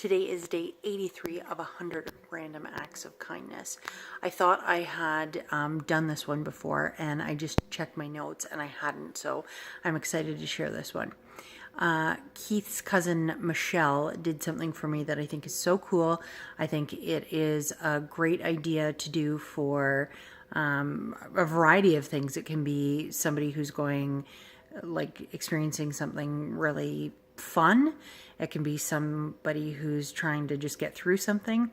Today is day 83 of 100 random acts of kindness. I thought I had done this one before, and I just checked my notes and I hadn't, so I'm excited to share this one. Keith's cousin Michelle did something for me that I think is so cool. I think it is a great idea to do for a variety of things. It can be somebody who's going, like, experiencing something really fun. It can be somebody who's trying to just get through something.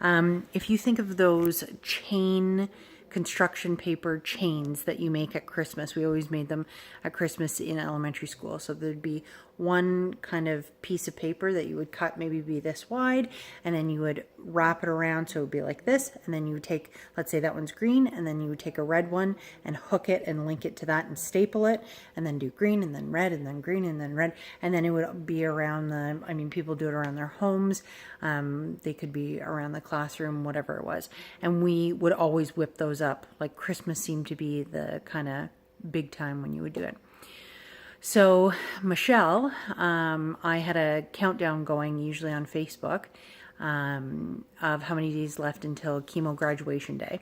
If you think of those chain construction paper chains that you make at Christmas, we always made them at Christmas in elementary school. So there'd be one kind of piece of paper that you would cut, maybe be this wide, and then you would wrap it around so it would be like this, and then you would take, let's say that one's green, and then you would take a red one and hook it and link it to that and staple it, and then do green and then red and then green and then red, and then it would be around the, I mean, people do it around their homes, they could be around the classroom, whatever it was, and we would always whip those up. Like, Christmas seemed to be the kind of big time when you would do it. So Michelle, I had a countdown going, usually on Facebook, of how many days left until chemo graduation day.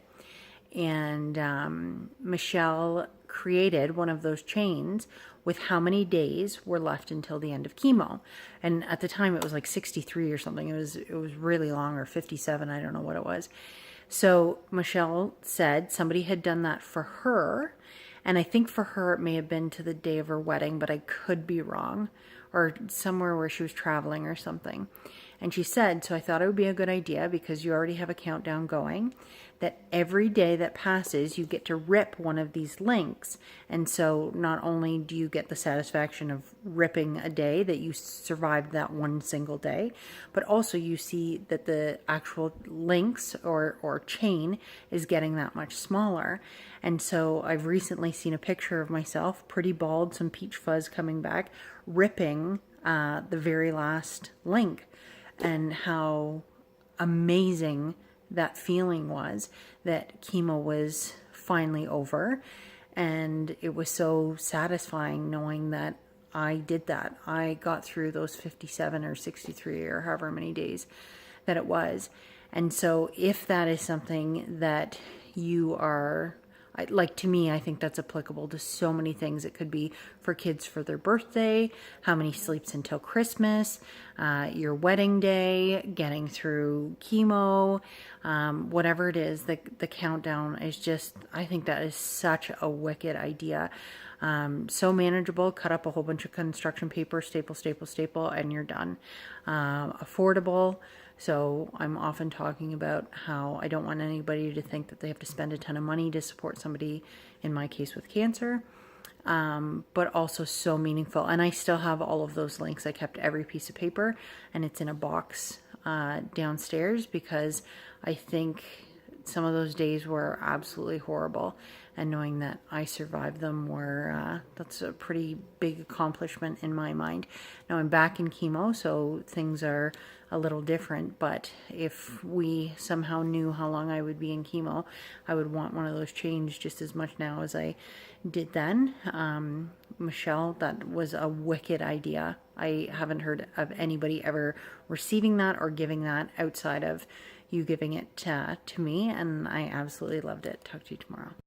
And Michelle created one of those chains with how many days were left until the end of chemo. And at the time it was like 63 or something. It was really long, or 57, I don't know what it was. So Michelle said somebody had done that for her. And I think for her, it may have been to the day of her wedding, but I could be wrong, or somewhere where she was traveling or something. And she said, so I thought it would be a good idea, because you already have a countdown going, that every day that passes, you get to rip one of these links. And so not only do you get the satisfaction of ripping a day, that you survived that one single day, but also you see that the actual links or chain is getting that much smaller. And so I've recently seen a picture of myself, pretty bald, some peach fuzz coming back, ripping the very last link, and how amazing that feeling was, that chemo was finally over. And it was so satisfying knowing that I did that. I got through those 57 or 63 or however many days that it was. And so if that is something that you are, like, to me, I think that's applicable to so many things. It could be for kids for their birthday, how many sleeps until Christmas, your wedding day, getting through chemo, whatever it is, the countdown is just, I think that is such a wicked idea. So manageable. Cut up a whole bunch of construction paper, staple, staple, staple, and you're done. Affordable. So I'm often talking about how I don't want anybody to think that they have to spend a ton of money to support somebody, in my case with cancer, but also so meaningful. And I still have all of those links. I kept every piece of paper, and it's in a box downstairs, because I think some of those days were absolutely horrible, and knowing that I survived them that's a pretty big accomplishment in my mind. Now I'm back in chemo, so things are a little different, but if we somehow knew how long I would be in chemo, I would want one of those chains just as much now as I did then. Michelle, that was a wicked idea. I haven't heard of anybody ever receiving that or giving that outside of you giving it to me, and I absolutely loved it. Talk to you tomorrow.